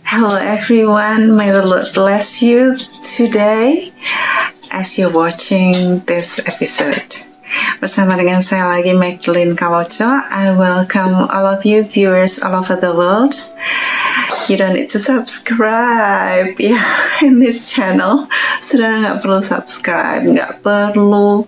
Hello everyone, may the Lord bless you today as you're watching this episode. Bersama dengan saya lagi, Magdalene Kawoco. I welcome all of you viewers all over the world. You don't need to subscribe in this channel. Saudara nggak perlu subscribe, nggak perlu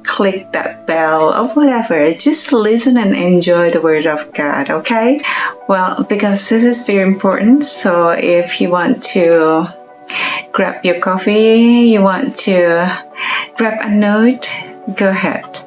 click that bell or whatever. Just listen and enjoy the Word of God, okay? Well, because this is very important, so if you want to grab your coffee, you want to grab a note, go ahead.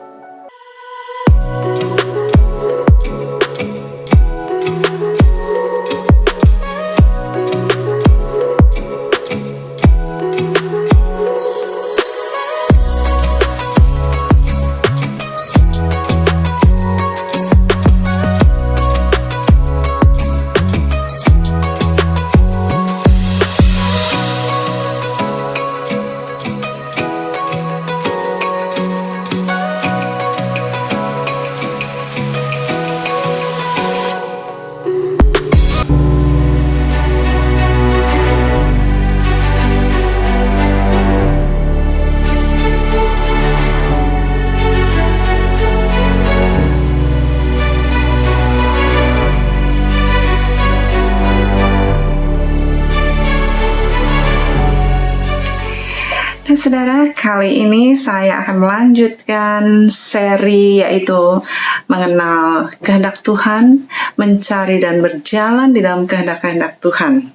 Saudara, kali ini saya akan melanjutkan seri yaitu mengenal kehendak Tuhan, mencari dan berjalan di dalam kehendak-kehendak Tuhan.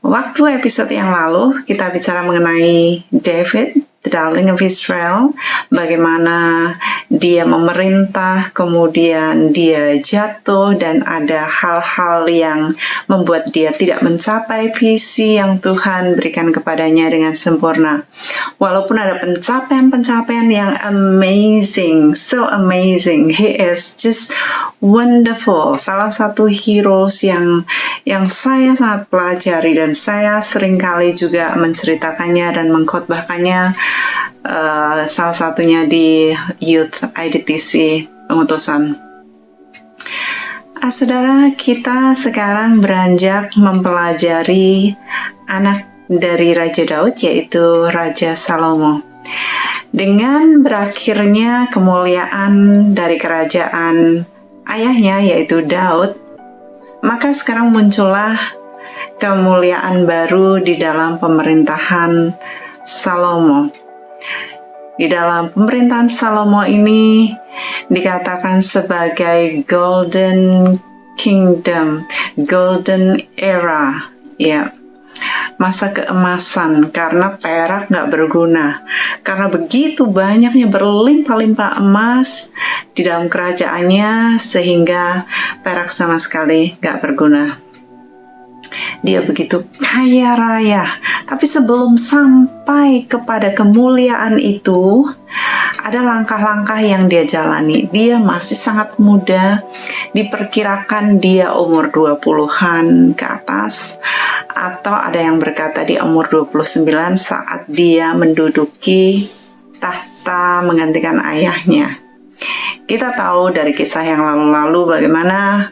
Waktu episode yang lalu kita bicara mengenai David, the darling of Israel, bagaimana dia memerintah, kemudian dia jatuh dan ada hal-hal yang membuat dia tidak mencapai visi yang Tuhan berikan kepadanya dengan sempurna. Walaupun ada pencapaian-pencapaian yang amazing, so amazing, he is just wonderful. Salah satu heroes yang saya sangat pelajari dan saya seringkali juga menceritakannya dan mengkhotbahkannya, salah satunya di Youth IDTC pengutusan. Saudara, kita sekarang beranjak mempelajari anak dari Raja Daud, yaitu Raja Salomo. Dengan berakhirnya kemuliaan dari kerajaan ayahnya, yaitu Daud, maka sekarang muncullah kemuliaan baru di dalam pemerintahan Salomo. Di dalam pemerintahan Salomo ini dikatakan sebagai Golden Kingdom, Golden Era, masa keemasan, karena perak nggak berguna. Karena begitu banyaknya berlimpah-limpah emas di dalam kerajaannya sehingga perak sama sekali nggak berguna. Dia begitu kaya raya, tapi sebelum sampai kepada kemuliaan itu, ada langkah-langkah yang dia jalani. Dia masih sangat muda, diperkirakan dia umur 20-an ke atas, atau ada yang berkata di umur 29 saat dia menduduki tahta menggantikan ayahnya. Kita tahu dari kisah yang lalu-lalu bagaimana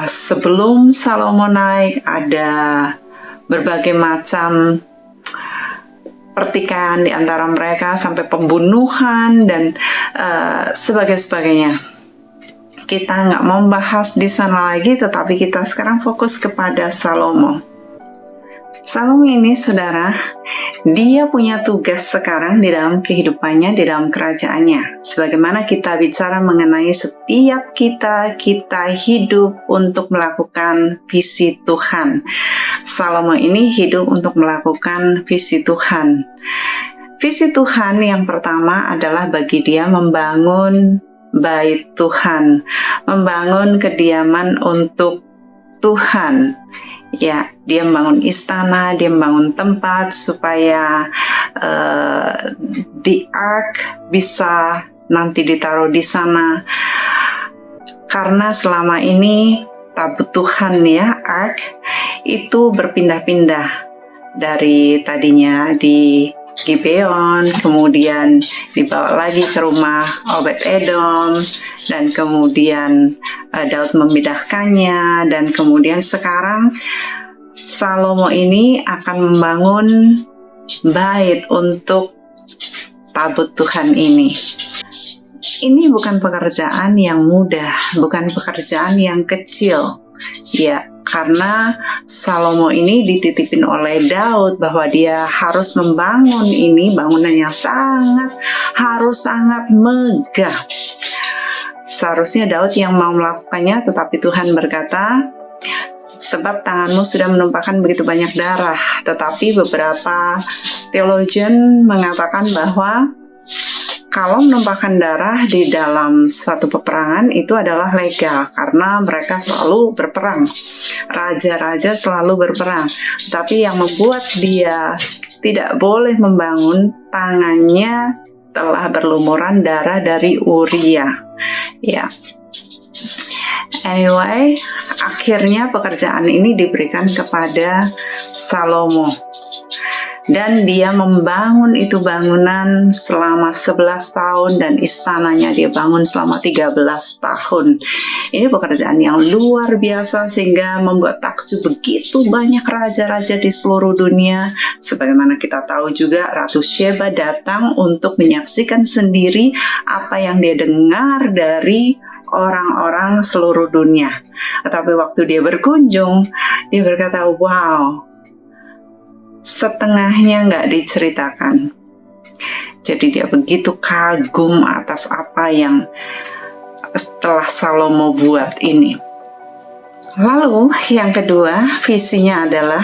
sebelum Salomo naik ada berbagai macam pertikaian di antara mereka sampai pembunuhan dan sebagainya. Kita nggak mau bahas di sana lagi, tetapi kita sekarang fokus kepada Salomo. Salomo ini, saudara, dia punya tugas sekarang di dalam kehidupannya, di dalam kerajaannya. Sebagaimana kita bicara mengenai setiap kita hidup untuk melakukan visi Tuhan. Salomo ini hidup untuk melakukan visi Tuhan. Visi Tuhan yang pertama adalah bagi dia membangun bait Tuhan, membangun kediaman untuk Tuhan. Dia membangun istana, dia membangun tempat supaya the ark bisa nanti ditaruh di sana. Karena selama ini tabut Tuhan ark itu berpindah-pindah dari tadinya di Gibeon, kemudian dibawa lagi ke rumah Obed Edom, dan kemudian Daud memindahkannya, dan kemudian sekarang Salomo ini akan membangun bait untuk tabut Tuhan ini. Ini bukan pekerjaan yang mudah, bukan pekerjaan yang kecil, ya, karena Salomo ini dititipin oleh Daud bahwa dia harus membangun ini, bangunan yang harus sangat megah. Seharusnya Daud yang mau melakukannya, tetapi Tuhan berkata, sebab tanganmu sudah menumpahkan begitu banyak darah. Tetapi beberapa teologian mengatakan bahwa kalau menumpahkan darah di dalam suatu peperangan itu adalah legal, karena mereka selalu berperang. Raja-raja selalu berperang. Tapi yang membuat dia tidak boleh membangun, tangannya telah berlumuran darah dari Uria. Ya. Anyway, akhirnya pekerjaan ini diberikan kepada Salomo. Dan dia membangun itu bangunan selama 11 tahun dan istananya dia bangun selama 13 tahun. Ini pekerjaan yang luar biasa sehingga membuat takjub begitu banyak raja-raja di seluruh dunia. Sebagaimana kita tahu juga Ratu Sheba datang untuk menyaksikan sendiri apa yang dia dengar dari orang-orang seluruh dunia. Tetapi waktu dia berkunjung, dia berkata, wow, setengahnya nggak diceritakan. Jadi dia begitu kagum atas apa yang setelah Salomo buat ini. Lalu yang kedua, visinya adalah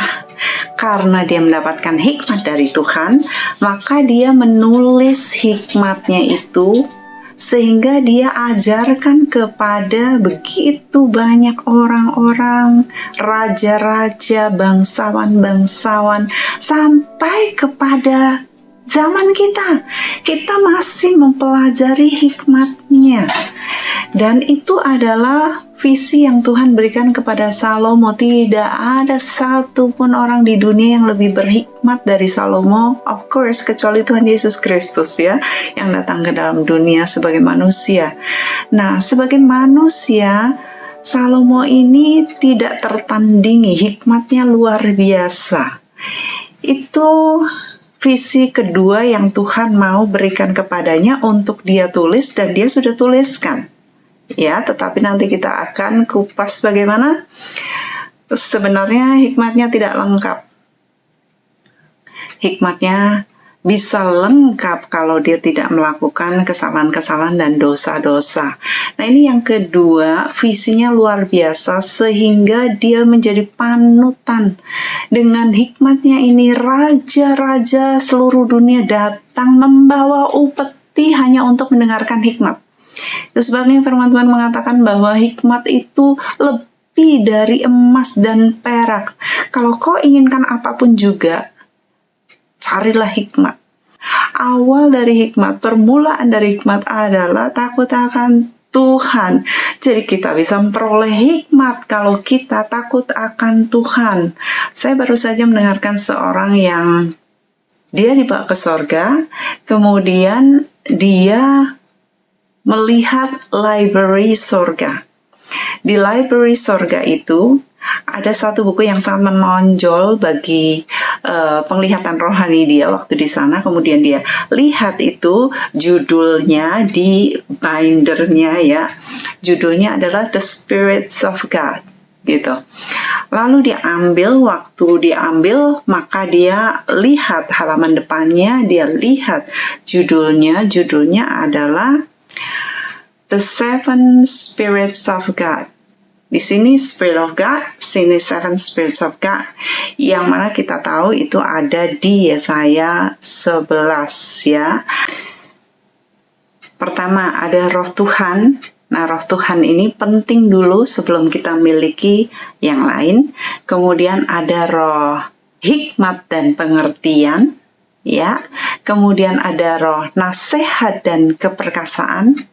karena dia mendapatkan hikmat dari Tuhan, maka dia menulis hikmatnya itu sehingga dia ajarkan kepada begitu banyak orang-orang, raja-raja, bangsawan-bangsawan, sampai kepada zaman kita. Kita masih mempelajari hikmatnya. Dan itu adalah visi yang Tuhan berikan kepada Salomo. Tidak ada satupun orang di dunia yang lebih berhikmat dari Salomo, of course, kecuali Tuhan Yesus Kristus, ya, yang datang ke dalam dunia sebagai manusia. Nah, sebagai manusia, Salomo ini tidak tertandingi, hikmatnya luar biasa. Itu visi kedua yang Tuhan mau berikan kepadanya untuk dia tulis, dan dia sudah tuliskan. Ya, tetapi nanti kita akan kupas bagaimana sebenarnya hikmatnya tidak lengkap. Hikmatnya bisa lengkap kalau dia tidak melakukan kesalahan-kesalahan dan dosa-dosa. Nah, ini yang kedua, visinya luar biasa sehingga dia menjadi panutan. Dengan hikmatnya ini, raja-raja seluruh dunia datang membawa upeti hanya untuk mendengarkan hikmat. Itu sebabnya firman Tuhan mengatakan bahwa hikmat itu lebih dari emas dan perak. Kalau kau inginkan apapun juga, carilah hikmat. Awal dari hikmat, permulaan dari hikmat adalah takut akan Tuhan. Jadi kita bisa memperoleh hikmat kalau kita takut akan Tuhan. Saya baru saja mendengarkan seorang yang dia dibawa ke sorga, kemudian dia melihat library sorga. Di library sorga itu ada satu buku yang sangat menonjol bagi penglihatan rohani dia waktu di sana. Kemudian dia lihat itu, judulnya di bindernya, ya, judulnya adalah The Spirits of God, gitu. Lalu waktu diambil, maka dia lihat halaman depannya, dia lihat judulnya adalah The Seven Spirits of God. Di sini Spirit of God, sini Seven Spirits of God. Yang mana kita tahu itu ada di Yesaya 11, ya. Pertama ada roh Tuhan. Nah, roh Tuhan ini penting dulu sebelum kita miliki yang lain. Kemudian ada roh hikmat dan pengertian, ya. Kemudian ada roh nasihat dan keperkasaan.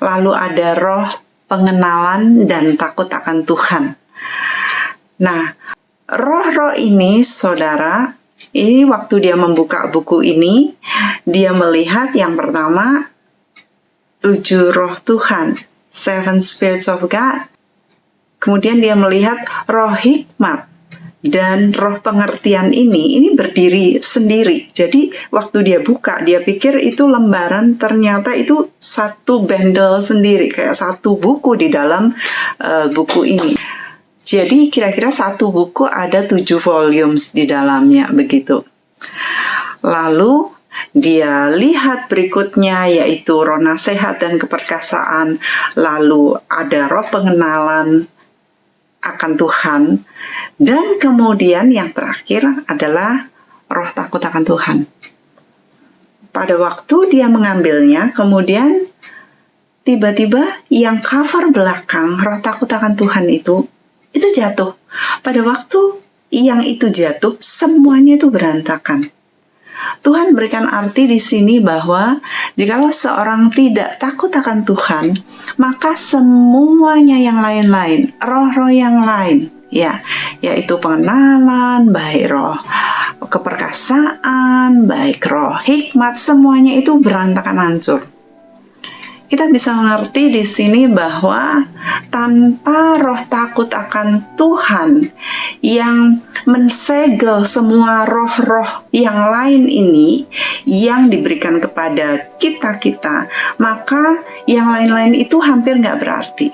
Lalu ada roh pengenalan dan takut akan Tuhan. Nah, roh-roh ini, saudara, ini waktu dia membuka buku ini, dia melihat yang pertama, 7 roh Tuhan, 7 spirits of God. Kemudian dia melihat roh hikmat dan roh pengertian ini berdiri sendiri. Jadi waktu dia buka, dia pikir itu lembaran, ternyata itu satu bundle sendiri, kayak satu buku di dalam buku ini. Jadi kira-kira satu buku ada 7 volumes di dalamnya, begitu. Lalu dia lihat berikutnya, yaitu roh nasihat dan keperkasaan. Lalu ada roh pengenalan akan Tuhan. Dan kemudian yang terakhir adalah roh takut akan Tuhan. Pada waktu dia mengambilnya, kemudian tiba-tiba yang cover belakang roh takut akan Tuhan itu jatuh. Pada waktu yang itu jatuh, semuanya itu berantakan. Tuhan berikan arti di sini bahwa jikalau seorang tidak takut akan Tuhan, maka semuanya yang lain-lain, roh-roh yang lain, yaitu pengenalan, baik roh keperkasaan, baik roh hikmat, semuanya itu berantakan hancur. Kita bisa mengerti di sini bahwa tanpa roh takut akan Tuhan yang mensegel semua roh-roh yang lain ini yang diberikan kepada kita, maka yang lain-lain itu hampir nggak berarti.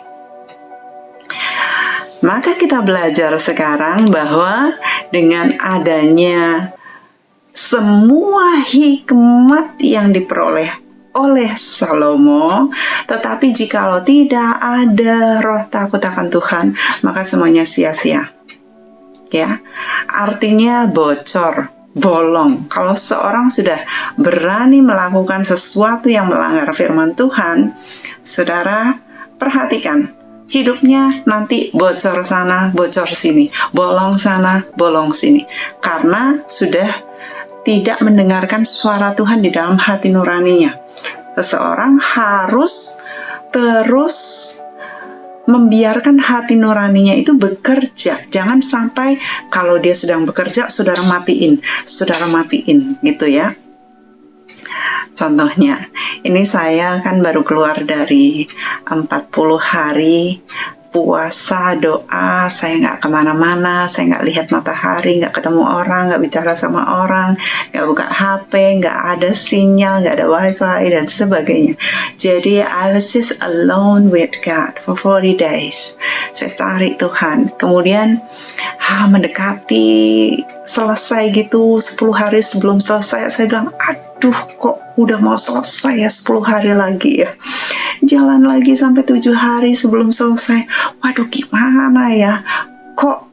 Maka kita belajar sekarang bahwa dengan adanya semua hikmat yang diperoleh oleh Salomo, tetapi jikalau tidak ada roh takut akan Tuhan, maka semuanya sia-sia. Ya, artinya bocor, bolong. Kalau seorang sudah berani melakukan sesuatu yang melanggar firman Tuhan, saudara perhatikan, hidupnya nanti bocor sana, bocor sini, bolong sana, bolong sini, karena sudah tidak mendengarkan suara Tuhan di dalam hati nuraninya. Seseorang harus terus membiarkan hati nuraninya itu bekerja. Jangan sampai kalau dia sedang bekerja, saudara matiin gitu ya. Contohnya, ini saya kan baru keluar dari 40 hari puasa, doa, saya nggak kemana-mana, saya nggak lihat matahari, nggak ketemu orang, nggak bicara sama orang, nggak buka HP, nggak ada sinyal, nggak ada wifi, dan sebagainya. Jadi, I was just alone with God for 40 days. Saya cari Tuhan. Kemudian, mendekati selesai gitu, 10 hari sebelum selesai, saya bilang, aduh kok udah mau selesai ya, 10 hari lagi ya. Jalan lagi sampai 7 hari sebelum selesai. Waduh, gimana ya? Kok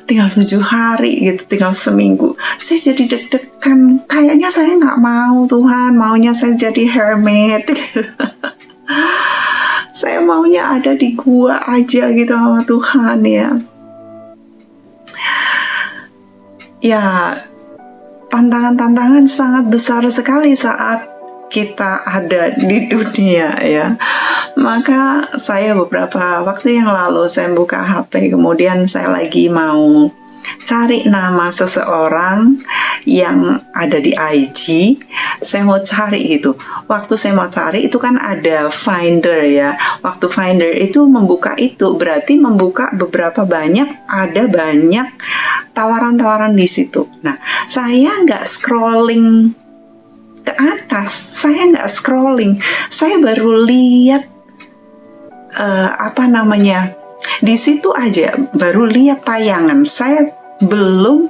tinggal 7 hari gitu, tinggal seminggu. Saya jadi deg-degan. Kayaknya saya nggak mau Tuhan, maunya saya jadi hermit. Saya maunya ada di gua aja gitu sama Tuhan ya. Ya, tantangan-tantangan sangat besar sekali saat kita ada di dunia ya. Maka saya beberapa waktu yang lalu saya buka HP, kemudian saya lagi mau cari nama seseorang yang ada di IG. Saya mau cari gitu. Waktu saya mau cari itu kan ada Finder ya. Waktu Finder itu membuka itu berarti membuka beberapa ada banyak tawaran-tawaran di situ. Nah, saya nggak scrolling ke atas, saya nggak scrolling, saya baru lihat di situ aja, baru lihat tayangan, saya belum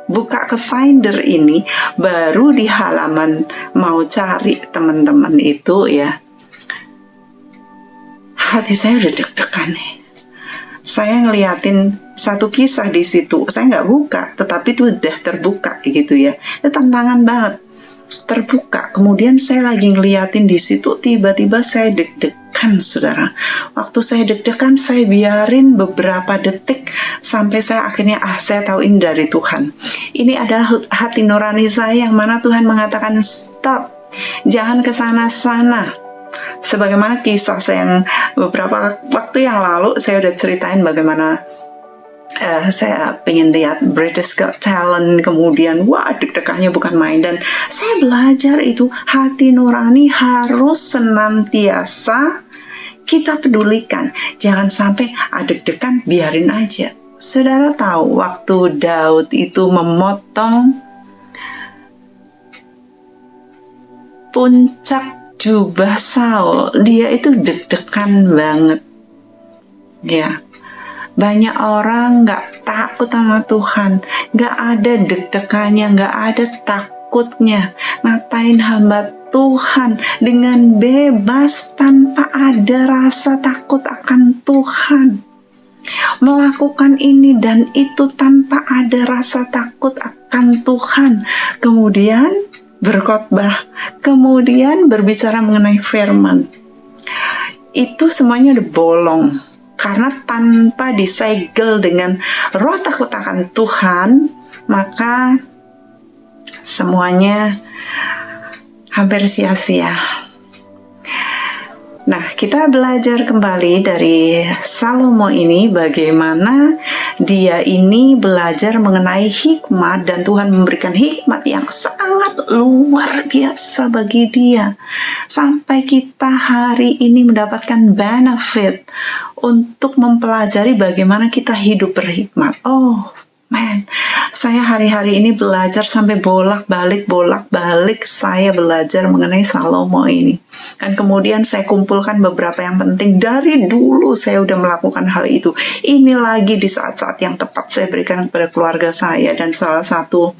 buka ke Finder ini, baru di halaman mau cari teman-teman itu ya, hati saya udah deg-degan nih. Saya ngeliatin satu kisah di situ, saya nggak buka, tetapi itu udah terbuka gitu ya, itu tantangan banget. Terbuka, kemudian saya lagi ngeliatin di situ, tiba-tiba saya deg-degan, saudara. Waktu saya deg-degan, saya biarin beberapa detik sampai saya akhirnya saya tahu ini dari Tuhan. Ini adalah hati nurani saya yang mana Tuhan mengatakan stop, jangan ke sana-sana. Sebagaimana kisah saya yang beberapa waktu yang lalu saya udah ceritain bagaimana saya pengen lihat British Got Talent, kemudian wah deg-degannya bukan main, dan saya belajar itu hati nurani harus senantiasa kita pedulikan. Jangan sampai deg-degan, biarin aja. Saudara tahu waktu Daud itu memotong puncak jubah Saul, dia itu deg-degan banget. Ya, banyak orang gak takut sama Tuhan, gak ada deg-degannya, gak ada takutnya. Ngapain hamba Tuhan dengan bebas tanpa ada rasa takut akan Tuhan, melakukan ini dan itu tanpa ada rasa takut akan Tuhan, kemudian berkhotbah, kemudian berbicara mengenai firman. Itu semuanya udah bolong. Karena tanpa disegel dengan roh takut akan Tuhan, maka semuanya hampir sia-sia. Nah, kita belajar kembali dari Salomo ini bagaimana dia ini belajar mengenai hikmat, dan Tuhan memberikan hikmat yang sangat luar biasa bagi dia. Sampai kita hari ini mendapatkan benefit untuk mempelajari bagaimana kita hidup berhikmat. Oh, man, saya hari-hari ini belajar sampai bolak-balik saya belajar mengenai Salomo ini. Dan kemudian saya kumpulkan beberapa yang penting. Dari dulu saya udah melakukan hal itu. Ini lagi di saat-saat yang tepat saya berikan kepada keluarga saya. Dan salah satu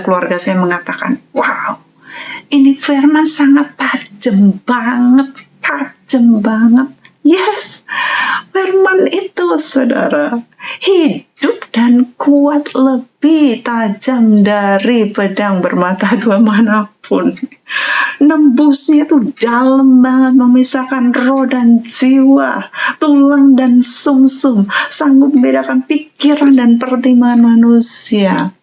keluarga saya mengatakan, wow, ini firman sangat tajam banget. Yes, firman itu, saudara, hidup dan kuat, lebih tajam dari pedang bermata dua manapun. Nembusnya itu dalam banget, memisahkan roh dan jiwa, tulang dan sumsum, sanggup membedakan pikiran dan pertimbangan manusia.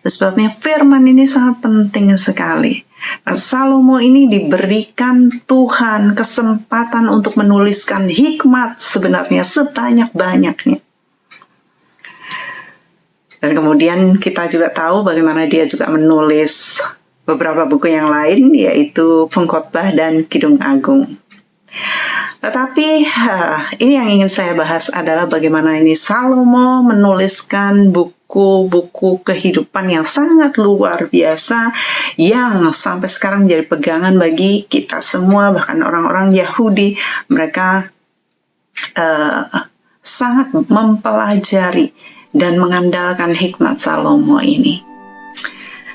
Sebabnya firman ini sangat penting sekali. Salomo ini diberikan Tuhan kesempatan untuk menuliskan hikmat sebenarnya sebanyak-banyaknya. Dan kemudian kita juga tahu bagaimana dia juga menulis beberapa buku yang lain, yaitu Pengkhotbah dan Kidung Agung. Tetapi ini yang ingin saya bahas adalah bagaimana ini Salomo menuliskan buku-buku kehidupan yang sangat luar biasa, yang sampai sekarang menjadi pegangan bagi kita semua, bahkan orang-orang Yahudi. Mereka sangat mempelajari dan mengandalkan hikmat Salomo ini.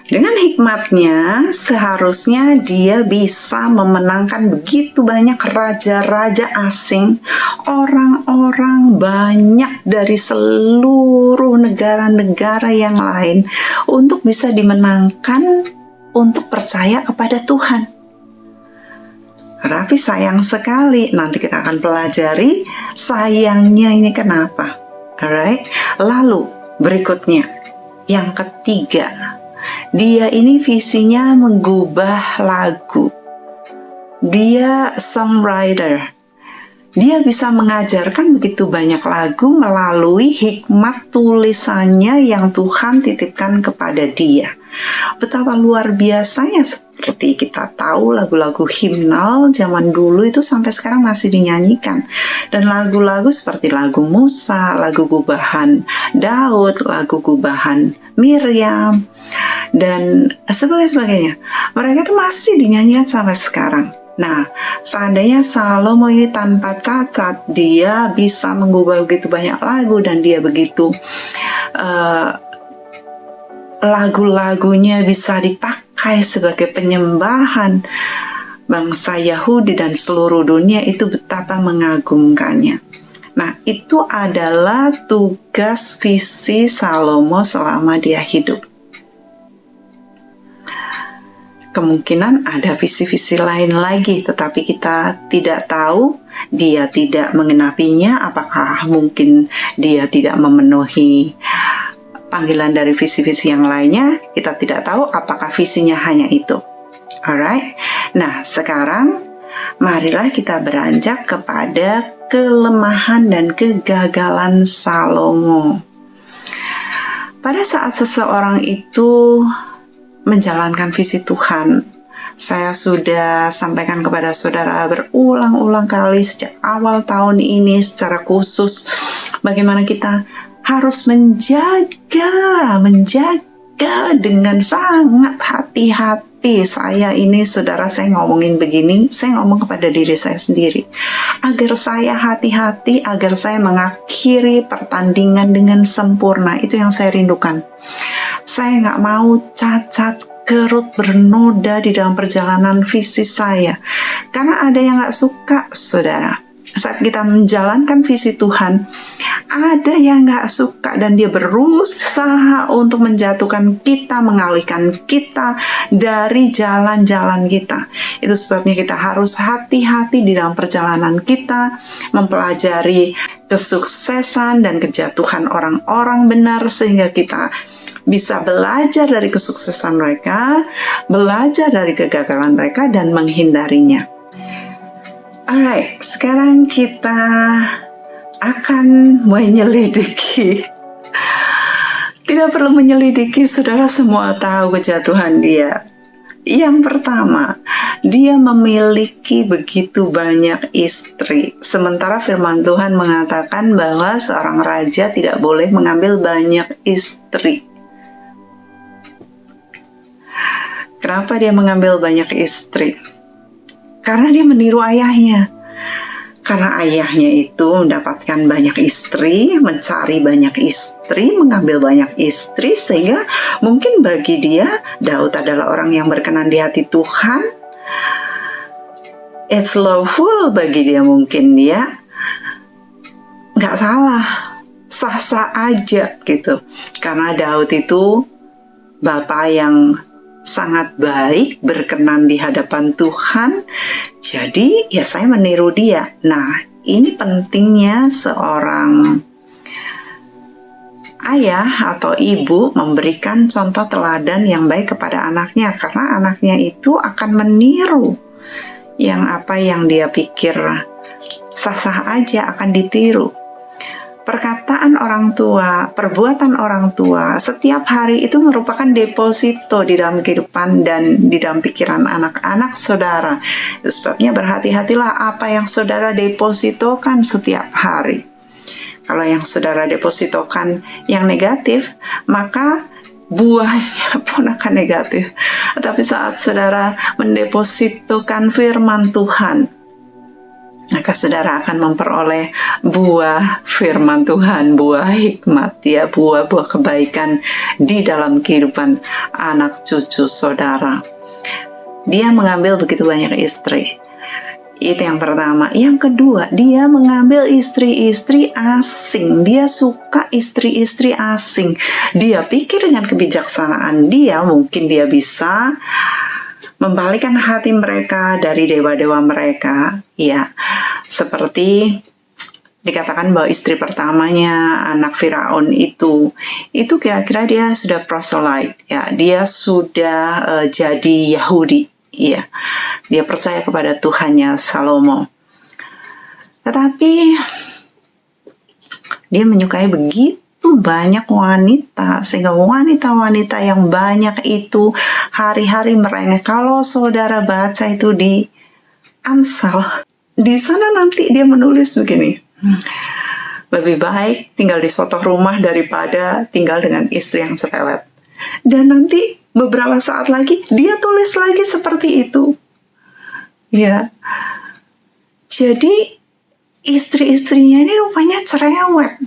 Dengan hikmatnya, seharusnya dia bisa memenangkan begitu banyak raja-raja asing, orang-orang banyak dari seluruh negara-negara yang lain, untuk bisa dimenangkan untuk percaya kepada Tuhan. Tapi sayang sekali, nanti kita akan pelajari sayangnya ini kenapa. Alright, lalu berikutnya, yang ketiga, dia ini visinya mengubah lagu. Dia songwriter. Dia bisa mengajarkan begitu banyak lagu melalui hikmat tulisannya yang Tuhan titipkan kepada dia. Betapa luar biasanya, seperti kita tahu lagu-lagu himnal zaman dulu itu sampai sekarang masih dinyanyikan. Dan lagu-lagu seperti lagu Musa, lagu gubahan Daud, lagu gubahan Miriam, dan sebagainya. Mereka itu masih dinyanyikan sampai sekarang. Nah, seandainya Salomo ini tanpa cacat, dia bisa mengubah begitu banyak lagu, dan dia begitu lagu-lagunya bisa dipakai sebagai penyembahan bangsa Yahudi dan seluruh dunia, itu betapa mengagumkannya. Nah, itu adalah tugas visi Salomo selama dia hidup. Kemungkinan ada visi-visi lain lagi, tetapi kita tidak tahu. Dia tidak mengenapinya. Apakah mungkin dia tidak memenuhi panggilan dari visi-visi yang lainnya? Kita tidak tahu apakah visinya hanya itu. Alright. Nah, sekarang marilah kita beranjak kepada kelemahan dan kegagalan Salomo. Pada saat seseorang itu menjalankan visi Tuhan, saya sudah sampaikan kepada saudara berulang-ulang kali sejak awal tahun ini secara khusus bagaimana kita harus menjaga dengan sangat hati-hati. Saya ngomongin begini, saya ngomong kepada diri saya sendiri agar saya hati-hati, agar saya mengakhiri pertandingan dengan sempurna. Itu yang saya rindukan. Saya nggak mau cacat kerut bernoda di dalam perjalanan visi saya. Karena ada yang gak suka, saudara. Saat kita menjalankan visi Tuhan, ada yang gak suka dan dia berusaha untuk menjatuhkan kita, mengalihkan kita dari jalan-jalan kita. Itu sebabnya kita harus hati-hati di dalam perjalanan kita, mempelajari kesuksesan dan kejatuhan orang-orang benar sehingga kita bisa belajar dari kesuksesan mereka, belajar dari kegagalan mereka, dan menghindarinya. Alright, sekarang kita akan menyelidiki. Tidak perlu menyelidiki, saudara semua tahu kejatuhan dia. Yang pertama, dia memiliki begitu banyak istri. Sementara firman Tuhan mengatakan bahwa seorang raja tidak boleh mengambil banyak istri. Kenapa dia mengambil banyak istri? Karena dia meniru ayahnya. Karena ayahnya itu mendapatkan banyak istri, mencari banyak istri, mengambil banyak istri, sehingga mungkin bagi dia, Daud adalah orang yang berkenan di hati Tuhan. It's lawful bagi dia, mungkin dia nggak salah, sah-sah aja gitu. Karena Daud itu bapak yang sangat baik, berkenan di hadapan Tuhan. Jadi ya saya meniru dia. Nah, ini pentingnya seorang ayah atau ibu memberikan contoh teladan yang baik kepada anaknya, karena anaknya itu akan meniru yang apa yang dia pikir sah-sah aja akan ditiru. Perkataan orang tua, perbuatan orang tua setiap hari itu merupakan deposito di dalam kehidupan dan di dalam pikiran anak-anak saudara. Itu sebabnya berhati-hatilah apa yang saudara depositokan setiap hari. Kalau yang saudara depositokan yang negatif, maka buahnya pun akan negatif. Tapi saat saudara mendepositokan firman Tuhan, maka saudara akan memperoleh buah firman Tuhan, buah hikmat, ya, buah-buah kebaikan di dalam kehidupan anak cucu saudara. Dia mengambil begitu banyak istri. Itu yang pertama. Yang kedua, dia mengambil istri-istri asing. Dia suka istri-istri asing. Dia pikir dengan kebijaksanaan dia, mungkin dia bisa membalikkan hati mereka dari dewa-dewa mereka, ya. Seperti dikatakan bahwa istri pertamanya anak Firaun itu kira-kira dia sudah proselyte, ya. Dia sudah jadi Yahudi, ya. Dia percaya kepada Tuhannya Salomo. Tetapi dia menyukai begitu banyak wanita, sehingga wanita-wanita yang banyak itu hari-hari merengek. Kalau saudara baca itu di Amsal, di sana nanti dia menulis begini, lebih baik tinggal di suatu rumah daripada tinggal dengan istri yang sepelet. Dan nanti beberapa saat lagi dia tulis lagi seperti itu, ya. Jadi istri-istrinya ini rupanya cerewet,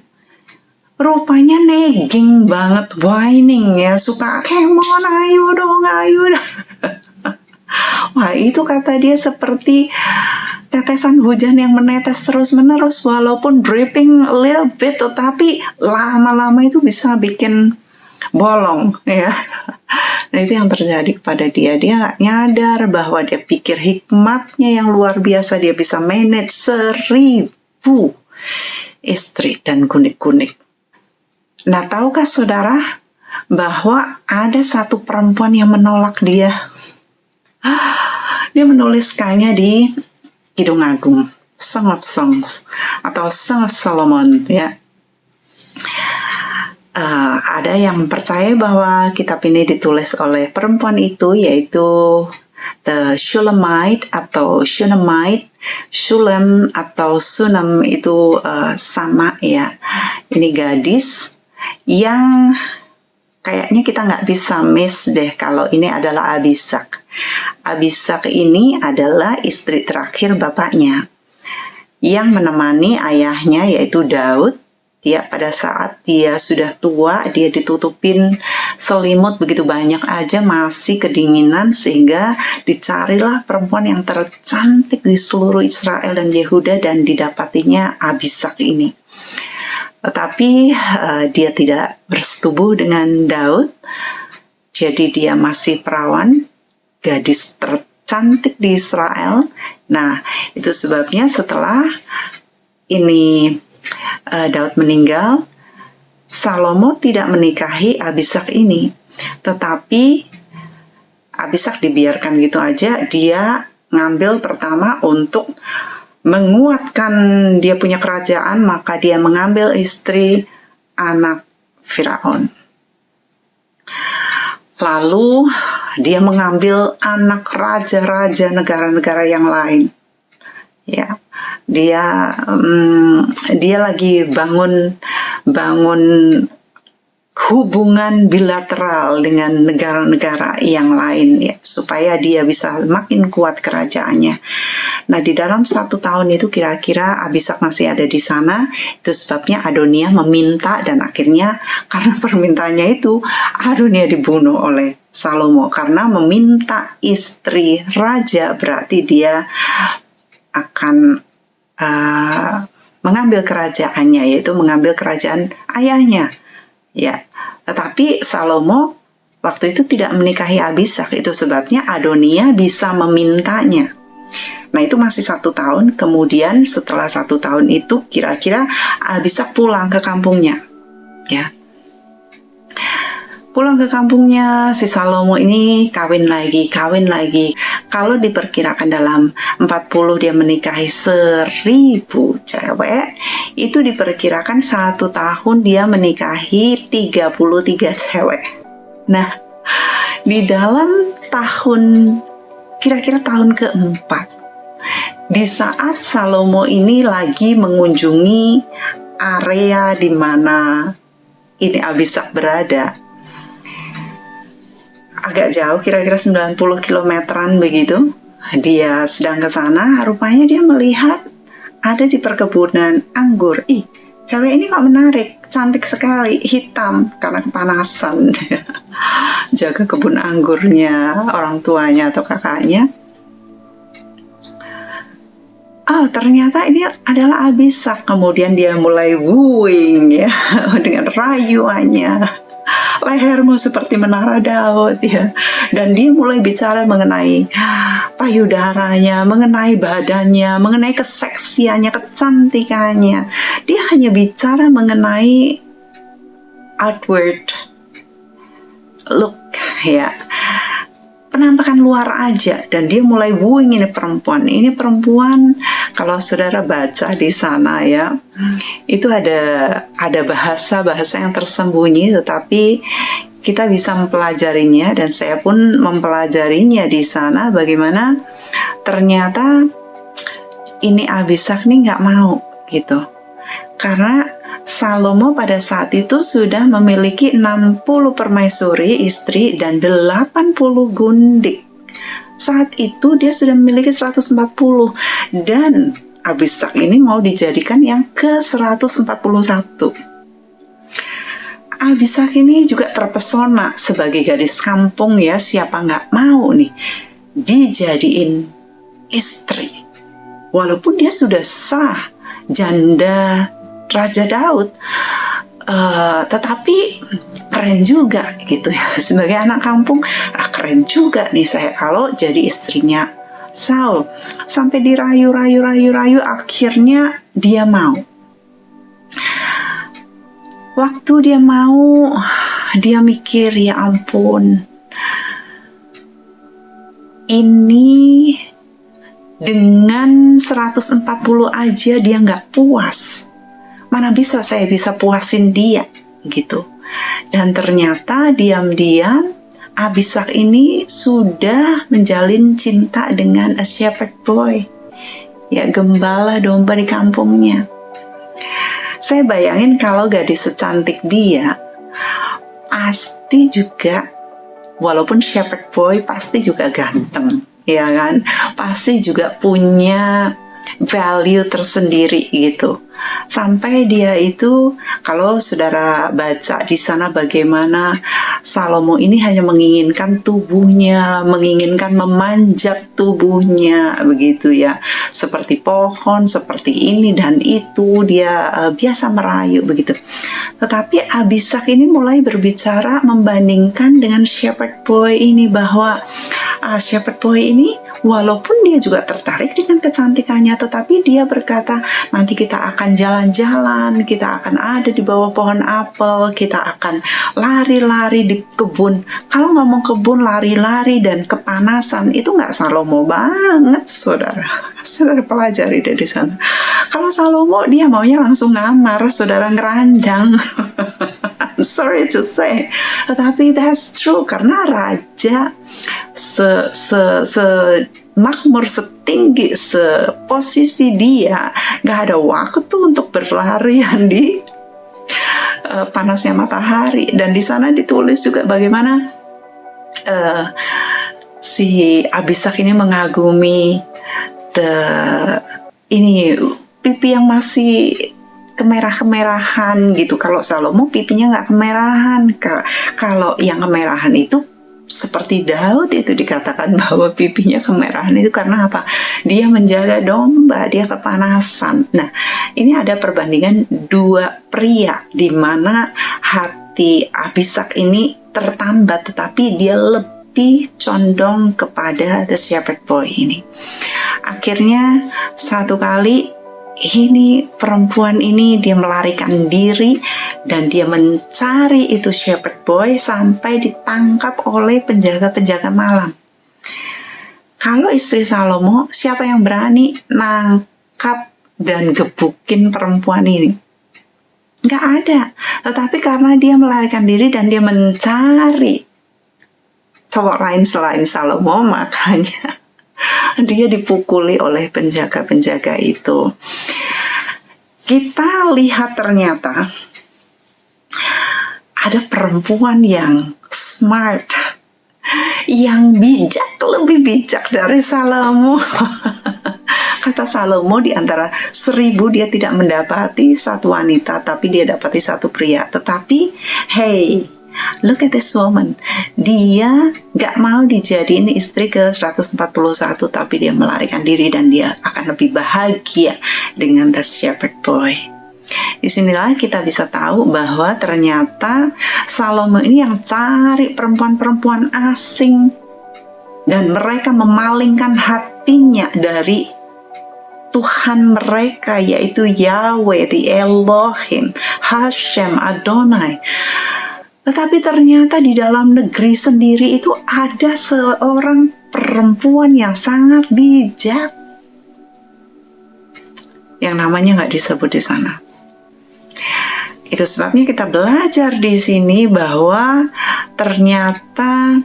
rupanya nagging banget, whining, ya, suka kemon, ayo dong. Wah, itu kata dia seperti tetesan hujan yang menetes terus-menerus, walaupun dripping a little bit, tetapi lama-lama itu bisa bikin bolong, ya. Nah, itu yang terjadi kepada dia. Dia gak nyadar bahwa dia pikir hikmatnya yang luar biasa, dia bisa manage 1000 istri dan kunik-kunik. Nah, tahukah saudara bahwa ada satu perempuan yang menolak dia? Dia menuliskannya di Kidung Agung, Song of Songs. atau Song of Solomon ya. Ada yang percaya bahwa kitab ini ditulis oleh perempuan itu, yaitu the Shulamite atau Shunammite. Shulam atau Sunam itu sama ya. Ini gadis yang kayaknya kita nggak bisa miss deh kalau ini adalah Abisak. Abisak ini adalah istri terakhir bapaknya yang menemani ayahnya, yaitu Daud. Ya, pada saat dia sudah tua, dia ditutupin selimut begitu banyak aja, masih kedinginan, sehingga dicarilah perempuan yang tercantik di seluruh Israel dan Yehuda, dan didapatinya Abisak ini. Tetapi dia tidak bersetubuh dengan Daud, jadi dia masih perawan, gadis tercantik di Israel. Nah, itu sebabnya setelah ini Daud meninggal, Salomo tidak menikahi Abisak ini, tetapi Abisak dibiarkan gitu aja. Dia ngambil pertama untuk menguatkan dia punya kerajaan, maka dia mengambil istri anak Firaun. Lalu dia mengambil anak raja-raja negara-negara yang lain. Ya, dia lagi bangun hubungan bilateral dengan negara-negara yang lain ya, supaya dia bisa makin kuat kerajaannya. Nah, di dalam 1 tahun itu kira-kira Abisak masih ada di sana. Itu sebabnya Adonia meminta, dan akhirnya karena permintaannya itu Adonia dibunuh oleh Salomo. Karena meminta istri raja berarti dia akan mengambil kerajaannya, yaitu mengambil kerajaan ayahnya. Ya, tetapi Salomo waktu itu tidak menikahi Abisak. Itu sebabnya Adonia bisa memintanya. Nah, itu masih 1 tahun. Kemudian setelah 1 tahun itu kira-kira Abisak pulang ke kampungnya. Ya, pulang ke kampungnya, si Salomo ini kawin lagi. Kalau diperkirakan dalam 40 dia menikahi 1000 cewek, itu diperkirakan 1 tahun dia menikahi 33 cewek. Nah, di dalam kira-kira tahun keempat, di saat Salomo ini lagi mengunjungi area di mana ini Abisak berada, agak jauh, kira-kira 90 kilometeran begitu. Dia sedang ke sana, rupanya dia melihat ada di perkebunan anggur. Cewek ini kok menarik, cantik sekali, hitam karena kepanasan. Jaga kebun anggurnya orang tuanya atau kakaknya. Ternyata ini adalah Abisak. Kemudian dia mulai wooing ya dengan rayuannya. Lehermu seperti menara Daud ya. Dan dia mulai bicara mengenai payudaranya, mengenai badannya, mengenai keseksiannya, kecantikannya. Dia hanya bicara mengenai outward look ya, penampakan luar aja. Dan dia mulai wooing ini perempuan. Ini perempuan, kalau saudara baca di sana ya, itu ada bahasa-bahasa yang tersembunyi, tetapi kita bisa mempelajarinya, dan saya pun mempelajarinya di sana, bagaimana ternyata ini Abisak nih nggak mau gitu. Karena Salomo pada saat itu sudah memiliki 60 permaisuri istri dan 80 gundik. Saat itu dia sudah memiliki 140, dan Abisak ini mau dijadikan yang ke-141. Abisak ini juga terpesona sebagai gadis kampung ya, siapa nggak mau nih dijadiin istri. Walaupun dia sudah sah janda Raja Daud, tetapi keren juga gitu ya, sebagai anak kampung. Keren juga nih saya kalau jadi istrinya Saul. Sampai dirayu, akhirnya dia mau. Waktu dia mau, dia mikir, ya ampun, ini dengan 140 aja dia nggak puas. Mana bisa saya bisa puasin dia gitu. Dan ternyata diam-diam Abisak ini sudah menjalin cinta dengan a shepherd boy, ya gembala domba di kampungnya. Saya bayangin kalau gadis secantik dia, pasti juga, walaupun shepherd boy pasti juga ganteng, ya kan? Pasti juga punya value tersendiri gitu. Sampai dia itu, kalau saudara baca di sana bagaimana Salomo ini hanya menginginkan tubuhnya, menginginkan memanjat tubuhnya, begitu ya. Seperti pohon, seperti ini dan itu, dia biasa merayu begitu. Tetapi Abisak ini mulai berbicara membandingkan dengan shepherd boy ini, bahwa shepherd boy ini walaupun dia juga tertarik dengan kecantikannya, tetapi dia berkata, nanti kita akan jalan-jalan, kita akan ada di bawah pohon apel, kita akan lari-lari di kebun. Kalau ngomong kebun, lari-lari dan kepanasan, itu nggak Salomo banget, saudara. Saudara pelajari dari sana. Kalau Salomo, dia maunya langsung ngamar, saudara, ngeranjang. I'm sorry to say, tetapi that's true, karena raja makmur, setinggi, seposisi dia, gak ada waktu untuk berlarian di panasnya matahari. Dan di sana ditulis juga bagaimana si Abisak ini mengagumi pipi yang masih kemerah-kemerahan gitu. Kalau Salomo pipinya nggak kemerahan. Kalau yang kemerahan itu seperti Daud, itu dikatakan bahwa pipinya kemerahan itu karena apa? Dia menjaga domba, dia kepanasan. Nah, ini ada perbandingan dua pria di mana hati Abisak ini tertambat, tetapi dia lebih condong kepada the shepherd boy ini. Akhirnya satu kali ini perempuan ini dia melarikan diri dan dia mencari itu shepherd boy sampai ditangkap oleh penjaga-penjaga malam. Kalau istri Salomo, siapa yang berani nangkap dan gebukin perempuan ini? Nggak ada. Tetapi karena dia melarikan diri dan dia mencari cowok lain selain Salomo, makanya dia dipukuli oleh penjaga-penjaga itu. Kita lihat ternyata ada perempuan yang smart, yang bijak, lebih bijak dari Salomo. Kata Salomo, di antara 1000 dia tidak mendapati satu wanita, tapi dia dapati satu pria. Tetapi, hey, look at this woman. Dia gak mau dijadiin istri ke 141, tapi dia melarikan diri dan dia akan lebih bahagia dengan the shepherd boy. Disinilah kita bisa tahu bahwa ternyata Salomo ini yang cari perempuan-perempuan asing dan mereka memalingkan hatinya dari Tuhan mereka, yaitu Yahweh, the Elohim, Hashem, Adonai. Tetapi ternyata di dalam negeri sendiri itu ada seorang perempuan yang sangat bijak, yang namanya nggak disebut di sana. Itu sebabnya kita belajar di sini bahwa ternyata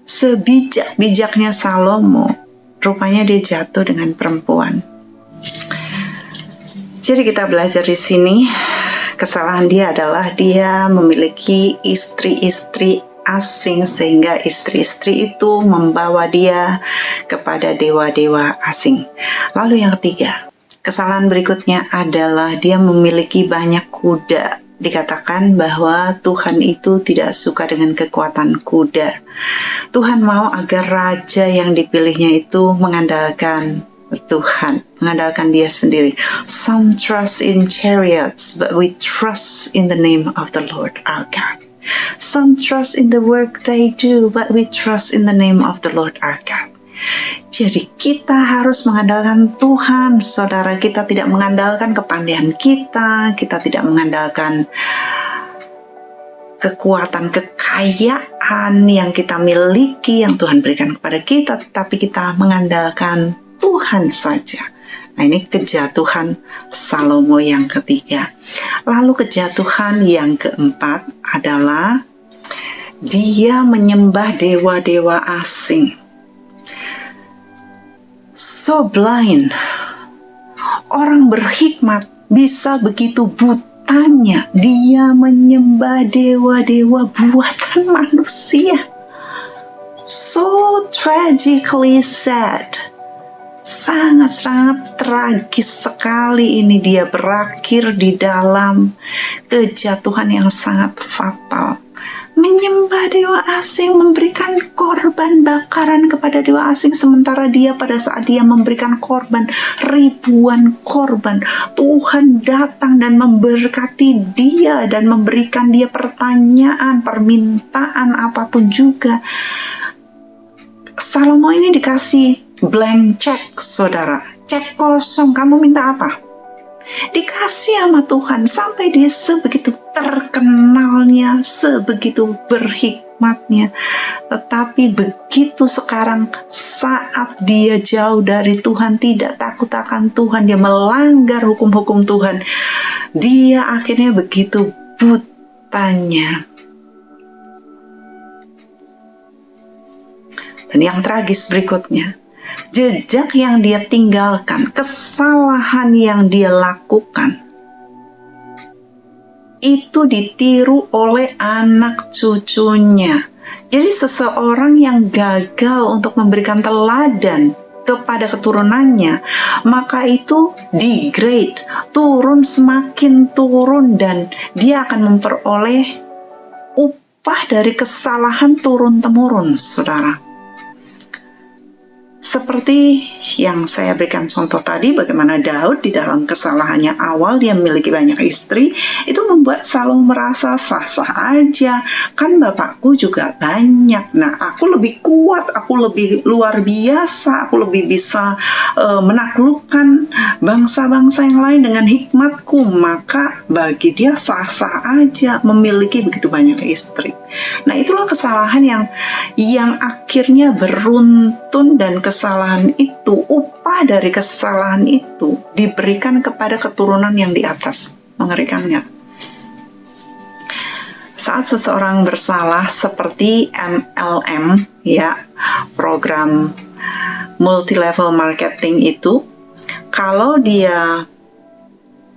sebijak-bijaknya Salomo, rupanya dia jatuh dengan perempuan. Jadi kita belajar di sini, kesalahan dia adalah dia memiliki istri-istri asing sehingga istri-istri itu membawa dia kepada dewa-dewa asing. Lalu yang ketiga, kesalahan berikutnya adalah dia memiliki banyak kuda. Dikatakan bahwa Tuhan itu tidak suka dengan kekuatan kuda. Tuhan mau agar raja yang dipilihnya itu mengandalkan Tuhan, mengandalkan dia sendiri. Some trust in chariots, but we trust in the name of the Lord our God. Some trust in the work they do, but we trust in the name of the Lord our God. Jadi kita harus mengandalkan Tuhan, saudara. Kita tidak mengandalkan kepandaian kita tidak mengandalkan kekuatan, kekayaan yang kita miliki, yang Tuhan berikan kepada kita, tapi kita mengandalkan Tuhan saja. Nah, ini kejatuhan Salomo yang ketiga. Lalu kejatuhan yang keempat adalah dia menyembah dewa-dewa asing. So blind. Orang berhikmat bisa begitu butanya dia menyembah dewa-dewa buatan manusia. So tragically sad. Sangat-sangat tragis sekali ini dia berakhir di dalam kejatuhan yang sangat fatal. Menyembah dewa asing, memberikan korban bakaran kepada dewa asing, sementara dia pada saat dia memberikan korban, ribuan korban, Tuhan datang dan memberkati dia dan memberikan dia pertanyaan, permintaan apapun juga. Salomo ini dikasih blank check, saudara. Cek kosong, kamu minta apa? Dikasih sama Tuhan sampai dia sebegitu terkenalnya, sebegitu berhikmatnya. Tetapi begitu sekarang saat dia jauh dari Tuhan, tidak takut akan Tuhan, dia melanggar hukum-hukum Tuhan, dia akhirnya begitu butanya. Dan yang tragis berikutnya, jejak yang dia tinggalkan, kesalahan yang dia lakukan, itu ditiru oleh anak cucunya. Jadi seseorang yang gagal untuk memberikan teladan kepada keturunannya, maka itu degrade, turun, semakin turun, dan dia akan memperoleh upah dari kesalahan turun-temurun, saudara. Seperti yang saya berikan contoh tadi, bagaimana Daud di dalam kesalahannya awal, dia memiliki banyak istri, itu membuat Salomo merasa sah-sah aja. Kan bapakku juga banyak, nah aku lebih kuat, aku lebih luar biasa, aku lebih bisa menaklukkan bangsa-bangsa yang lain dengan hikmatku. Maka bagi dia sah-sah aja memiliki begitu banyak istri. Nah, itulah kesalahan yang akhirnya beruntun, dan kesalahan itu, upah dari kesalahan itu diberikan kepada keturunan yang di atas. Mengerikan nggak? Saat seseorang bersalah seperti MLM, ya, program multi-level marketing itu, kalau dia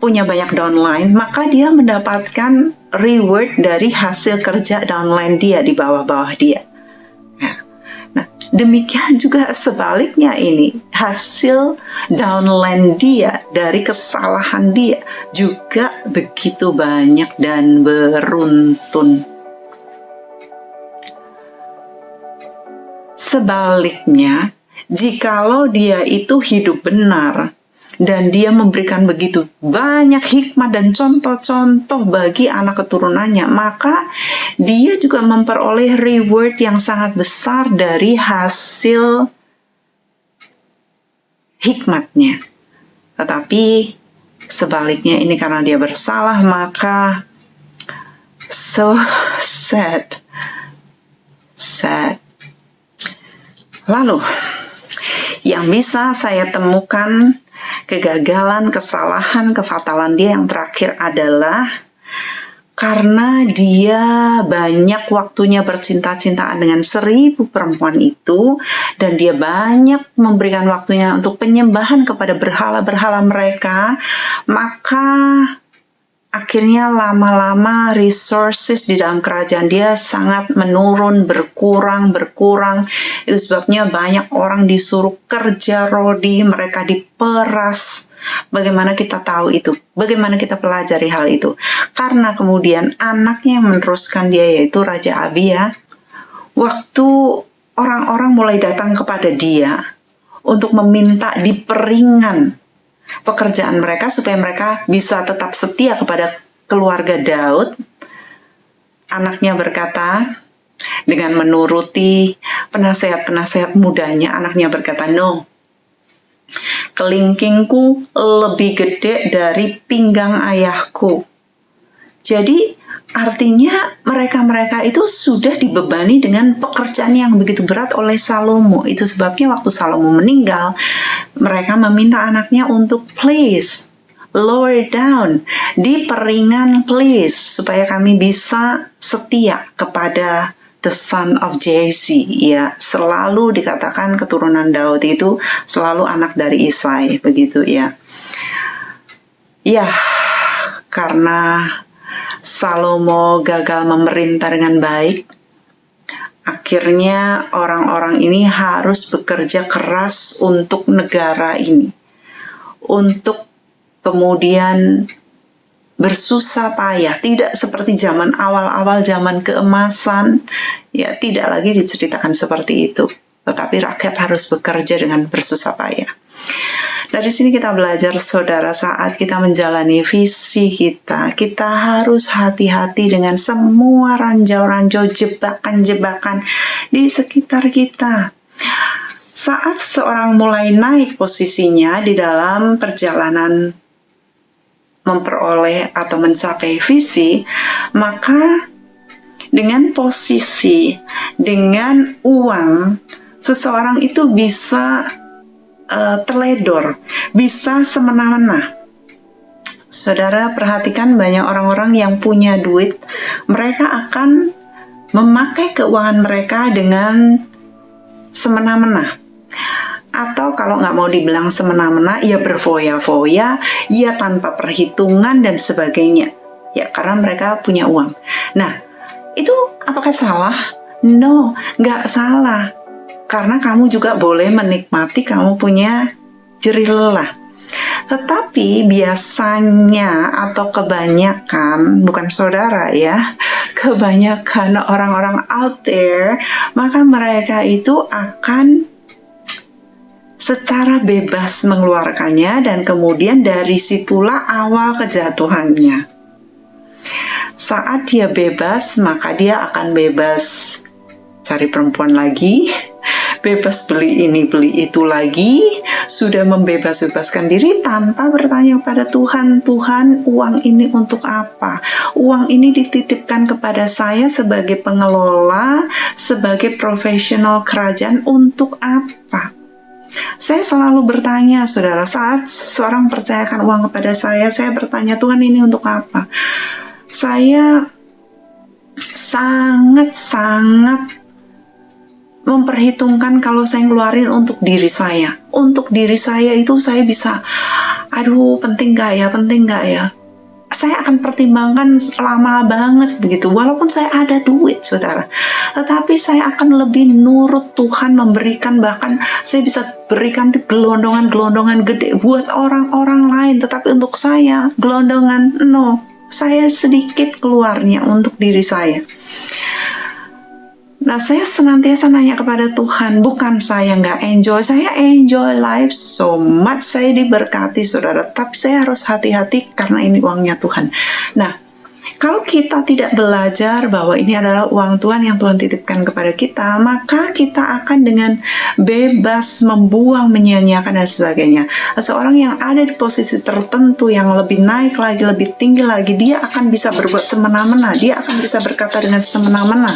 punya banyak downline, maka dia mendapatkan reward dari hasil kerja downline dia di bawah-bawah dia. Nah, demikian juga sebaliknya ini, hasil downline dia dari kesalahan dia juga begitu banyak dan beruntun. Sebaliknya, jikalau dia itu hidup benar, dan dia memberikan begitu banyak hikmat dan contoh-contoh bagi anak keturunannya, maka dia juga memperoleh reward yang sangat besar dari hasil hikmatnya. Tetapi sebaliknya ini, karena dia bersalah, maka so sad. Lalu yang bisa saya temukan kegagalan, kesalahan, kefatalan dia yang terakhir adalah karena dia banyak waktunya bercinta-cintaan dengan 1000 perempuan itu, dan dia banyak memberikan waktunya untuk penyembahan kepada berhala-berhala mereka, maka akhirnya lama-lama resources di dalam kerajaan dia sangat menurun, berkurang. Itu sebabnya banyak orang disuruh kerja rodi, mereka diperas. Bagaimana kita tahu itu? Bagaimana kita pelajari hal itu? Karena kemudian anaknya yang meneruskan dia, yaitu Raja Abia, waktu orang-orang mulai datang kepada dia untuk meminta diperingan pekerjaan mereka supaya mereka bisa tetap setia kepada keluarga Daud, anaknya berkata, dengan menuruti penasehat-penasehat mudanya, anaknya berkata, "No, kelingkingku lebih gede dari pinggang ayahku. Jadi artinya mereka-mereka itu sudah dibebani dengan pekerjaan yang begitu berat oleh Salomo. Itu sebabnya waktu Salomo meninggal, mereka meminta anaknya untuk please lower down, diperingan please, supaya kami bisa setia kepada the son of Jesse. Ya, selalu dikatakan keturunan Daud itu selalu anak dari Isai, begitu ya. Ya, karena Salomo gagal memerintah dengan baik, akhirnya orang-orang ini harus bekerja keras untuk negara ini, untuk kemudian bersusah payah, tidak seperti zaman awal-awal zaman keemasan, ya tidak lagi diceritakan seperti itu, tetapi rakyat harus bekerja dengan bersusah payah. Dari sini kita belajar, saudara, saat kita menjalani visi kita harus hati-hati dengan semua ranjau-ranjau, jebakan-jebakan di sekitar kita. Saat seseorang mulai naik posisinya di dalam perjalanan memperoleh atau mencapai visi, maka dengan posisi, dengan uang, seseorang itu bisa teledor, bisa semena-mena. Saudara perhatikan, banyak orang-orang yang punya duit, mereka akan memakai keuangan mereka dengan semena-mena. Atau kalau nggak mau dibilang semena-mena, ya berfoya-foya, ya tanpa perhitungan dan sebagainya. Ya, karena mereka punya uang. Nah, itu apakah salah? No, nggak salah. Karena kamu juga boleh menikmati kamu punya jerih lelah. Tetapi biasanya atau kebanyakan, bukan saudara ya, kebanyakan orang-orang out there, maka mereka itu akan secara bebas mengeluarkannya, dan kemudian dari situlah awal kejatuhannya. Saat dia bebas, maka dia akan bebas cari perempuan lagi, bebas beli ini beli itu lagi, sudah membebas-bebaskan diri tanpa bertanya pada Tuhan, Tuhan, uang ini untuk apa? Uang ini dititipkan kepada saya sebagai pengelola, sebagai profesional kerajaan, untuk apa? Saya selalu bertanya, saudara, saat seseorang percayakan uang kepada saya bertanya, Tuhan, ini untuk apa? Saya sangat-sangat memperhitungkan kalau saya ngeluarin untuk diri saya. Untuk diri saya itu saya bisa, aduh, penting gak ya? Saya akan pertimbangkan lama banget begitu, walaupun saya ada duit, saudara. Tetapi saya akan lebih nurut Tuhan memberikan, bahkan saya bisa berikan gelondongan-gelondongan gede buat orang-orang lain. Tetapi untuk saya, gelondongan, no. Saya sedikit keluarnya untuk diri saya. Nah, saya senantiasa nanya kepada Tuhan, bukan saya nggak enjoy, saya enjoy life so much, saya diberkati, saudara, tapi saya harus hati-hati karena ini uangnya Tuhan. Nah, kalau kita tidak belajar bahwa ini adalah uang Tuhan yang Tuhan titipkan kepada kita, maka kita akan dengan bebas membuang, menyia-nyiakan dan sebagainya. Seorang yang ada di posisi tertentu yang lebih naik lagi, lebih tinggi lagi, dia akan bisa berbuat semena-mena, dia akan bisa berkata dengan semena-mena.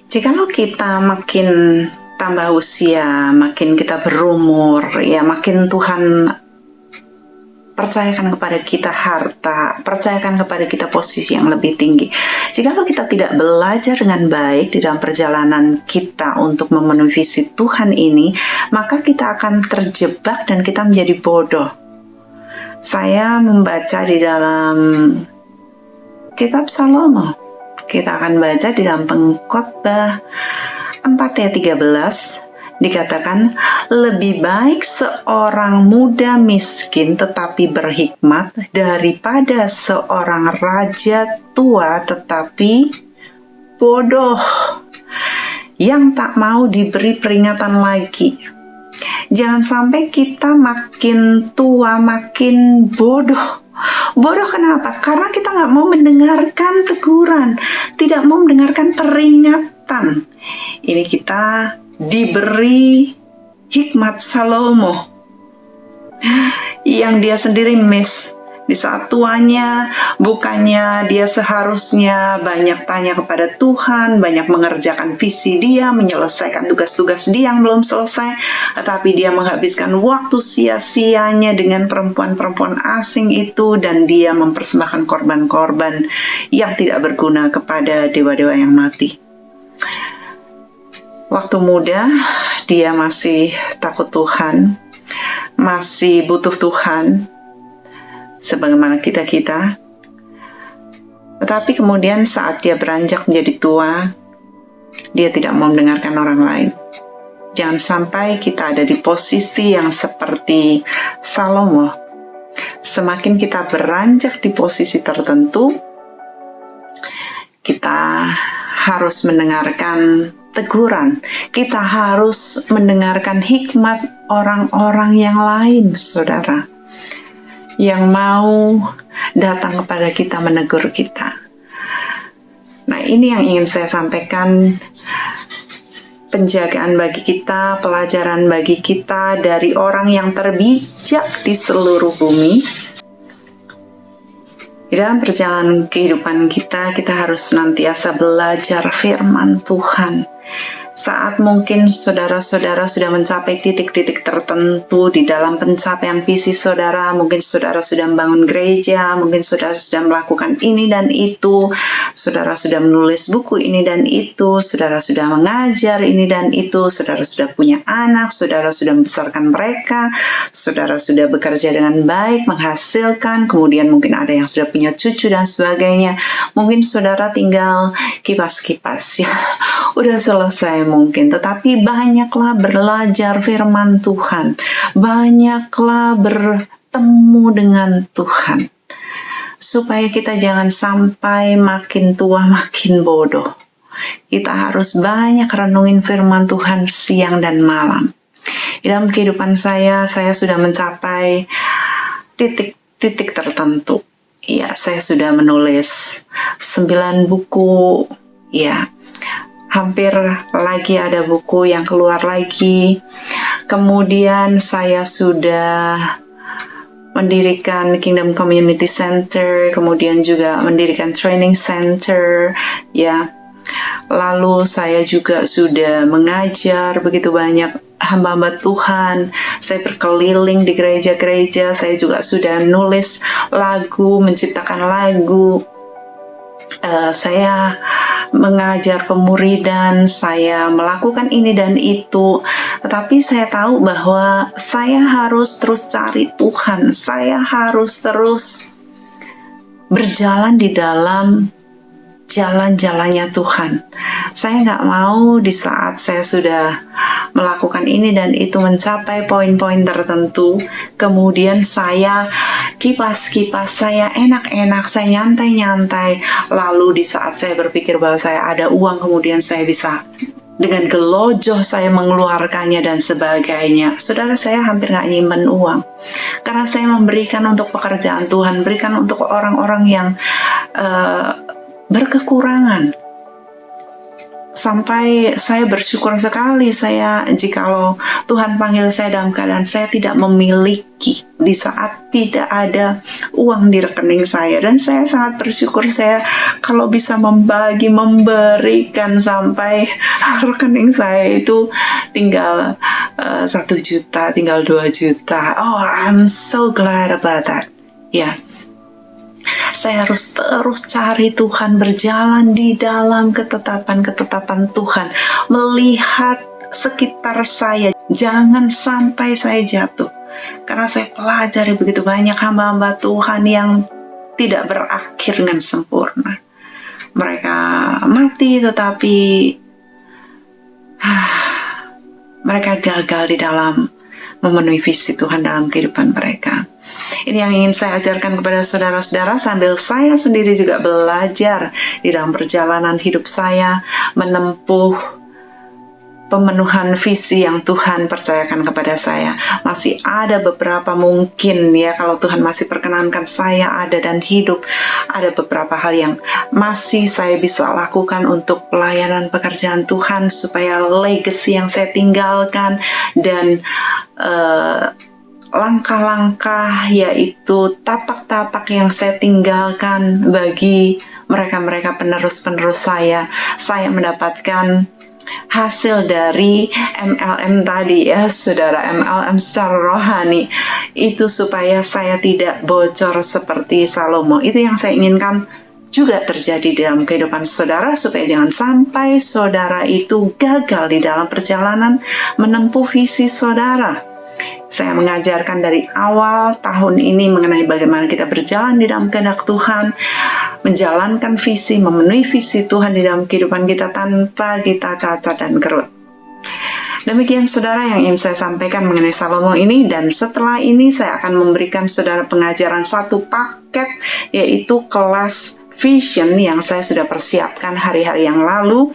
Jikalau kita makin tambah usia, makin kita berumur, ya makin Tuhan percayakan kepada kita harta, percayakan kepada kita posisi yang lebih tinggi. Jikalau kita tidak belajar dengan baik di dalam perjalanan kita untuk memenuhi visi Tuhan ini, maka kita akan terjebak dan kita menjadi bodoh. Saya membaca di dalam kitab Salomo. Kita akan baca di dalam Pengkhotbah 4 ayat 13, dikatakan, lebih baik seorang muda miskin tetapi berhikmat daripada seorang raja tua tetapi bodoh, yang tak mau diberi peringatan lagi. Jangan sampai kita makin tua makin bodoh. Bodoh kenapa? Karena kita nggak mau mendengarkan teguran, tidak mau mendengarkan peringatan. Ini kita diberi hikmat Salomo yang dia sendiri miss. Di saat tuanya, bukannya dia seharusnya banyak tanya kepada Tuhan, banyak mengerjakan visi dia, menyelesaikan tugas-tugas dia yang belum selesai, tetapi dia menghabiskan waktu sia-sianya dengan perempuan-perempuan asing itu, dan dia mempersembahkan korban-korban yang tidak berguna kepada dewa-dewa yang mati. Waktu muda, dia masih takut Tuhan, masih butuh Tuhan, sebagaimana kita-kita. Tetapi kemudian saat dia beranjak menjadi tua, dia tidak mau mendengarkan orang lain. Jangan sampai kita ada di posisi yang seperti Salomo. Semakin kita beranjak di posisi tertentu, kita harus mendengarkan teguran. Kita harus mendengarkan hikmat orang-orang yang lain, saudara, yang mau datang kepada kita menegur kita. Nah, ini yang ingin saya sampaikan, penjagaan bagi kita, pelajaran bagi kita dari orang yang terbijak di seluruh bumi. Di dalam perjalanan kehidupan kita harus senantiasa belajar firman Tuhan. Saat mungkin saudara-saudara sudah mencapai titik-titik tertentu di dalam pencapaian visi saudara, mungkin saudara sudah membangun gereja, mungkin saudara sudah melakukan ini dan itu, saudara sudah menulis buku ini dan itu, saudara sudah mengajar ini dan itu, saudara sudah punya anak, saudara sudah membesarkan mereka, saudara sudah bekerja dengan baik, menghasilkan, kemudian mungkin ada yang sudah punya cucu dan sebagainya. Mungkin saudara tinggal kipas-kipas ya, udah selesai mungkin, tetapi banyaklah belajar firman Tuhan, banyaklah bertemu dengan Tuhan, supaya kita jangan sampai makin tua makin bodoh. Kita harus banyak renungin firman Tuhan siang dan malam. Di dalam kehidupan saya sudah mencapai titik-titik tertentu. Ya, saya sudah menulis 9 buku, ya. Hampir lagi ada buku yang keluar lagi. Kemudian saya sudah mendirikan Kingdom Community Center, kemudian juga mendirikan training center, ya. Lalu saya juga sudah mengajar begitu banyak hamba-hamba Tuhan. Saya berkeliling di gereja-gereja, saya juga sudah nulis lagu, menciptakan lagu. Saya mengajar pemuridan, saya melakukan ini dan itu, tetapi saya tahu bahwa saya harus terus cari Tuhan, saya harus terus berjalan di dalam jalan-jalannya Tuhan. Saya nggak mau di saat saya sudah melakukan ini dan itu, mencapai poin-poin tertentu, kemudian saya kipas-kipas, saya enak-enak, saya nyantai-nyantai, lalu di saat saya berpikir bahwa saya ada uang, kemudian saya bisa dengan gelojoh saya mengeluarkannya dan sebagainya. Saudara, saya hampir nggak nyimpen uang, karena saya memberikan untuk pekerjaan Tuhan, berikan untuk orang-orang yang berkekurangan. Sampai saya bersyukur sekali, jikalau Tuhan panggil saya dalam keadaan saya tidak memiliki, di saat tidak ada uang di rekening saya, dan saya sangat bersyukur saya kalau bisa memberikan sampai rekening saya itu tinggal 1 juta, tinggal 2 juta. Oh, I'm so glad about that. Ya. Saya harus terus cari Tuhan, berjalan di dalam ketetapan-ketetapan Tuhan, melihat sekitar saya, jangan sampai saya jatuh. Karena saya pelajari begitu banyak hamba-hamba Tuhan yang tidak berakhir dengan sempurna. Mereka mati tetapi mereka gagal di dalam memenuhi visi Tuhan dalam kehidupan mereka. Ini yang ingin saya ajarkan kepada saudara-saudara, sambil saya sendiri juga belajar di dalam perjalanan hidup saya menempuh pemenuhan visi yang Tuhan percayakan kepada saya. Masih ada beberapa, mungkin ya, kalau Tuhan masih perkenankan saya ada dan hidup, ada beberapa hal yang masih saya bisa lakukan untuk pelayanan pekerjaan Tuhan, supaya legacy yang saya tinggalkan dan langkah-langkah, yaitu tapak-tapak yang saya tinggalkan bagi mereka-mereka penerus-penerus saya mendapatkan hasil dari MLM tadi ya saudara, MLM secara rohani itu supaya saya tidak bocor seperti Salomo. Itu yang saya inginkan juga terjadi dalam kehidupan saudara, supaya jangan sampai saudara itu gagal di dalam perjalanan menempuh visi saudara. Saya mengajarkan dari awal tahun ini mengenai bagaimana kita berjalan di dalam kehendak Tuhan, menjalankan visi, memenuhi visi Tuhan di dalam kehidupan kita tanpa kita cacat dan kerut. Demikian saudara yang ingin saya sampaikan mengenai Salomo ini, dan setelah ini saya akan memberikan saudara pengajaran satu paket, yaitu kelas vision yang saya sudah persiapkan hari-hari yang lalu.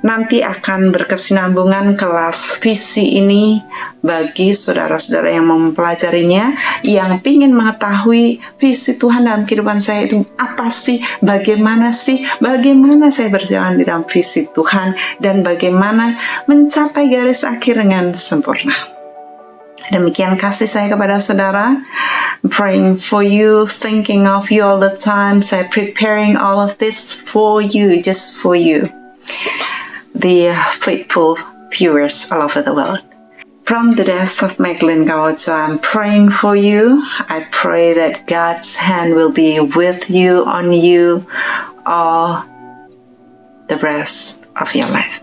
Nanti akan berkesinambungan kelas visi ini bagi saudara-saudara yang mau mempelajarinya, yang ingin mengetahui visi Tuhan dalam kehidupan saya itu apa sih, bagaimana saya berjalan di dalam visi Tuhan, dan bagaimana mencapai garis akhir dengan sempurna. Demikian kasih saya kepada saudara. Praying for you, thinking of you all the time. Saya preparing all of this for you, just for you, the faithful viewers all over the world. From the desk of Magdalene Kawocho, I'm praying for you. I pray that God's hand will be with you, on you, all the rest of your life.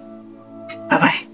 Bye-bye.